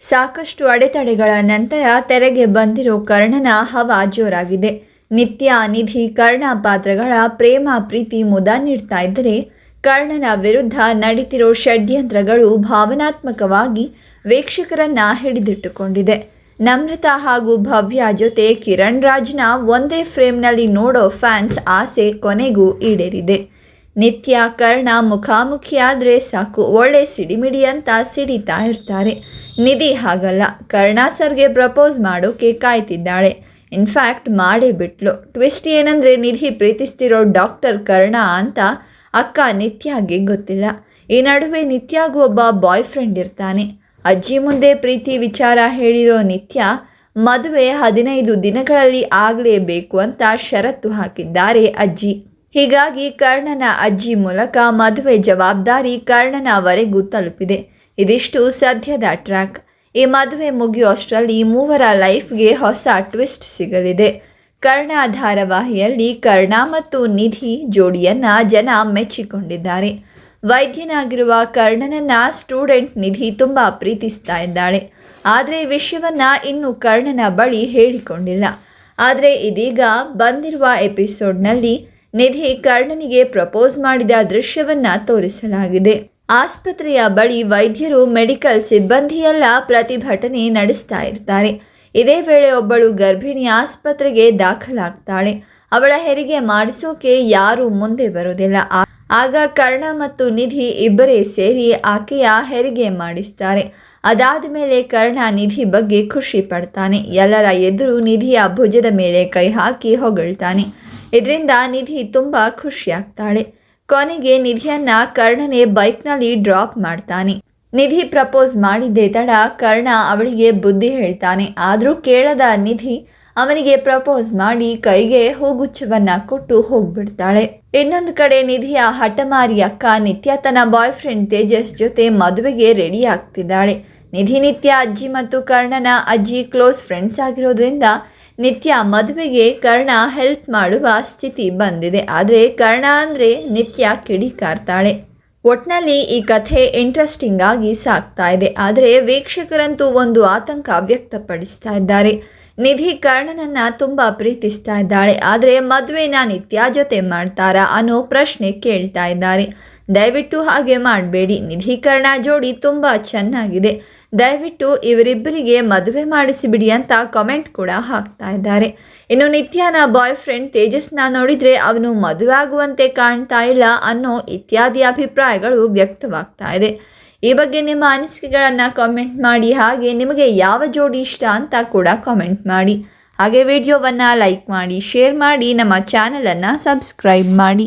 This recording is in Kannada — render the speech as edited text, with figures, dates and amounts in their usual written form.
ಸಾಕಷ್ಟು ಅಡೆತಡೆಗಳ ನಂತರ ತೆರೆಗೆ ಬಂದಿರೋ ಕರ್ಣನ ಹವಾ ಜೋರಾಗಿದೆ. ನಿತ್ಯ, ನಿಧಿ, ಕರ್ಣ ಪಾತ್ರಗಳ ಪ್ರೇಮ ಪ್ರೀತಿ ಮುದ ನೀಡ್ತಾ ಇದ್ದರೆ, ಕರ್ಣನ ವಿರುದ್ಧ ನಡೀತಿರೋ ಷಡ್ಯಂತ್ರಗಳು ಭಾವನಾತ್ಮಕವಾಗಿ ವೀಕ್ಷಕರನ್ನ ಹಿಡಿದಿಟ್ಟುಕೊಂಡಿದೆ. ನಮ್ರತಾ ಹಾಗೂ ಭವ್ಯ ಜೊತೆ ಕಿರಣ್ ರಾಜ್ನ ಒಂದೇ ಫ್ರೇಮ್ನಲ್ಲಿ ನೋಡೋ ಫ್ಯಾನ್ಸ್ ಆಸೆ ಕೊನೆಗೂ ಈಡೇರಿದೆ. ನಿತ್ಯ, ಕರ್ಣ ಮುಖಾಮುಖಿಯಾದರೆ ಸಾಕು, ಒಳ್ಳೆ ಸಿಡಿಮಿಡಿ ಅಂತ ಸಿಡಿತಾ ಇರ್ತಾರೆ. ನಿಧಿ ಹಾಗಲ್ಲ, ಕರ್ಣ ಸರ್ಗೆ ಪ್ರಪೋಸ್ ಮಾಡೋಕೆ ಕಾಯ್ತಿದ್ದಾಳೆ. ಇನ್ಫ್ಯಾಕ್ಟ್ ಮಾಡೇ ಬಿಟ್ಲು. ಟ್ವಿಸ್ಟ್ ಏನಂದರೆ, ನಿಧಿ ಪ್ರೀತಿಸ್ತಿರೋ ಡಾಕ್ಟರ್ ಕರ್ಣ ಅಂತ ಅಕ್ಕ ನಿತ್ಯಾಗೆ ಗೊತ್ತಿಲ್ಲ. ಈ ನಡುವೆ ನಿತ್ಯಾಗೂ ಒಬ್ಬ ಬಾಯ್ ಫ್ರೆಂಡ್ ಇರ್ತಾನೆ. ಅಜ್ಜಿ ಮುಂದೆ ಪ್ರೀತಿ ವಿಚಾರ ಹೇಳಿರೋ ನಿತ್ಯ, ಮದುವೆ 15 ದಿನಗಳಲ್ಲಿ ಆಗಲೇಬೇಕು ಅಂತ ಷರತ್ತು ಹಾಕಿದ್ದಾರೆ ಅಜ್ಜಿ. ಹೀಗಾಗಿ ಕರ್ಣನ ಅಜ್ಜಿ ಮೂಲಕ ಮದುವೆ ಜವಾಬ್ದಾರಿ ಕರ್ಣನವರೆಗೂ ತಲುಪಿದೆ. ಇದಿಷ್ಟು ಸದ್ಯದ ಟ್ರ್ಯಾಕ್. ಈ ಮದುವೆ ಮುಗಿಯೋಷ್ಟರಲ್ಲಿ ಮೂವರ ಲೈಫ್ಗೆ ಹೊಸ ಟ್ವಿಸ್ಟ್ ಸಿಗಲಿದೆ. ಕರ್ಣ ಧಾರಾವಾಹಿಯಲ್ಲಿ ಕರ್ಣ ಮತ್ತು ನಿಧಿ ಜೋಡಿಯನ್ನು ಜನ ಮೆಚ್ಚಿಕೊಂಡಿದ್ದಾರೆ. ವೈದ್ಯನಾಗಿರುವ ಕರ್ಣನನ್ನ ಸ್ಟೂಡೆಂಟ್ ನಿಧಿ ತುಂಬ ಪ್ರೀತಿಸ್ತಾ ಇದ್ದಾಳೆ. ಆದರೆ ಈ ವಿಷಯವನ್ನು ಇನ್ನೂ ಕರ್ಣನ ಬಳಿ ಹೇಳಿಕೊಂಡಿಲ್ಲ. ಆದರೆ ಇದೀಗ ಬಂದಿರುವ ಎಪಿಸೋಡ್ನಲ್ಲಿ ನಿಧಿ ಕರ್ಣನಿಗೆ ಪ್ರಪೋಸ್ ಮಾಡಿದ ದೃಶ್ಯವನ್ನು ತೋರಿಸಲಾಗಿದೆ. ಆಸ್ಪತ್ರೆಯ ಬಳಿ ವೈದ್ಯರು, ಮೆಡಿಕಲ್ ಸಿಬ್ಬಂದಿಯೆಲ್ಲ ಪ್ರತಿಭಟನೆ ನಡೆಸ್ತಾ ಇರ್ತಾರೆ. ಇದೇ ವೇಳೆ ಒಬ್ಬಳು ಗರ್ಭಿಣಿ ಆಸ್ಪತ್ರೆಗೆ ದಾಖಲಾಗ್ತಾಳೆ. ಅವಳ ಹೆರಿಗೆ ಮಾಡಿಸೋಕೆ ಯಾರೂ ಮುಂದೆ ಬರೋದಿಲ್ಲ. ಆಗ ಕರ್ಣ ಮತ್ತು ನಿಧಿ ಇಬ್ಬರೇ ಸೇರಿ ಆಕೆಯ ಹೆರಿಗೆ ಮಾಡಿಸ್ತಾರೆ. ಅದಾದ ಮೇಲೆ ಕರ್ಣ ನಿಧಿ ಬಗ್ಗೆ ಖುಷಿ ಪಡ್ತಾನೆ. ಎಲ್ಲರ ಎದುರು ನಿಧಿಯ ಭುಜದ ಮೇಲೆ ಕೈ ಹಾಕಿ ಹೊಗಳ್ತಾನೆ. ಇದರಿಂದ ನಿಧಿ ತುಂಬ ಖುಷಿಯಾಗ್ತಾಳೆ. ಕೊನೆಗೆ ನಿಧಿಯನ್ನ ಕರ್ಣನೇ ಬೈಕ್ನಲ್ಲಿ ಡ್ರಾಪ್ ಮಾಡ್ತಾನೆ. ನಿಧಿ ಪ್ರಪೋಸ್ ಮಾಡಿದ್ದೇ ತಡ ಕರ್ಣ ಅವಳಿಗೆ ಬುದ್ಧಿ ಹೇಳ್ತಾನೆ. ಆದರೂ ಕೇಳದ ನಿಧಿ ಅವನಿಗೆ ಪ್ರಪೋಸ್ ಮಾಡಿ ಕೈಗೆ ಹೂಗುಚ್ಛವನ್ನ ಕೊಟ್ಟು ಹೋಗ್ಬಿಡ್ತಾಳೆ. ಇನ್ನೊಂದು ಕಡೆ ನಿಧಿಯ ಹಠಮಾರಿ ಅಕ್ಕ ನಿತ್ಯ ತನ್ನ ಬಾಯ್ ಫ್ರೆಂಡ್ ತೇಜಸ್ ಜೊತೆ ಮದುವೆಗೆ ರೆಡಿ ಆಗ್ತಿದ್ದಾಳೆ. ನಿಧಿ ನಿತ್ಯ ಅಜ್ಜಿ ಮತ್ತು ಕರ್ಣನ ಅಜ್ಜಿ ಕ್ಲೋಸ್ ಫ್ರೆಂಡ್ಸ್ ಆಗಿರೋದ್ರಿಂದ ನಿತ್ಯ ಮದುವೆಗೆ ಕರ್ಣ ಹೆಲ್ಪ್ ಮಾಡುವ ಸ್ಥಿತಿ ಬಂದಿದೆ. ಆದರೆ ಕರ್ಣ ಅಂದರೆ ನಿತ್ಯ ಕಿಡಿಕಾರ್ತಾಳೆ. ಒಟ್ನಲ್ಲಿ ಈ ಕಥೆ ಇಂಟ್ರೆಸ್ಟಿಂಗ್ ಆಗಿ ಸಾಗ್ತಾ ಇದೆ. ಆದರೆ ವೀಕ್ಷಕರಂತೂ ಒಂದು ಆತಂಕ ವ್ಯಕ್ತಪಡಿಸ್ತಾ ಇದ್ದಾರೆ. ನಿಧಿ ಕರ್ಣನನ್ನು ತುಂಬ ಪ್ರೀತಿಸ್ತಾ ಇದ್ದಾಳೆ. ಆದರೆ ಮದುವೆನ ನಿತ್ಯ ಜೊತೆ ಮಾಡ್ತಾರಾ ಅನ್ನೋ ಪ್ರಶ್ನೆ ಕೇಳ್ತಾ ಇದ್ದಾರೆ. ದಯವಿಟ್ಟು ಹಾಗೆ ಮಾಡಬೇಡಿ. ನಿಧಿ ಕರ್ಣ ಜೋಡಿ ತುಂಬ ಚೆನ್ನಾಗಿದೆ. ದಯವಿಟ್ಟು ಇವರಿಬ್ಬರಿಗೆ ಮದುವೆ ಮಾಡಿಸಿಬಿಡಿ ಅಂತ ಕಾಮೆಂಟ್ ಕೂಡ ಹಾಕ್ತಾ ಇದ್ದಾರೆ. ಇನ್ನು ನಿತ್ಯನ ಬಾಯ್ ಫ್ರೆಂಡ್ ತೇಜಸ್ನ ನೋಡಿದರೆ ಅವನು ಮದುವೆ ಆಗುವಂತೆ ಕಾಣ್ತಾ ಇಲ್ಲ ಅನ್ನೋ ಇತ್ಯಾದಿ ಅಭಿಪ್ರಾಯಗಳು ವ್ಯಕ್ತವಾಗ್ತಾ ಇದೆ. ಈ ಬಗ್ಗೆ ನಿಮ್ಮ ಅನಿಸಿಕೆಗಳನ್ನು ಕಾಮೆಂಟ್ ಮಾಡಿ. ಹಾಗೆ ನಿಮಗೆ ಯಾವ ಜೋಡಿ ಇಷ್ಟ ಅಂತ ಕೂಡ ಕಾಮೆಂಟ್ ಮಾಡಿ. ಹಾಗೆ ವಿಡಿಯೋವನ್ನು ಲೈಕ್ ಮಾಡಿ, ಶೇರ್ ಮಾಡಿ, ನಮ್ಮ ಚಾನಲನ್ನು ಸಬ್ಸ್ಕ್ರೈಬ್ ಮಾಡಿ.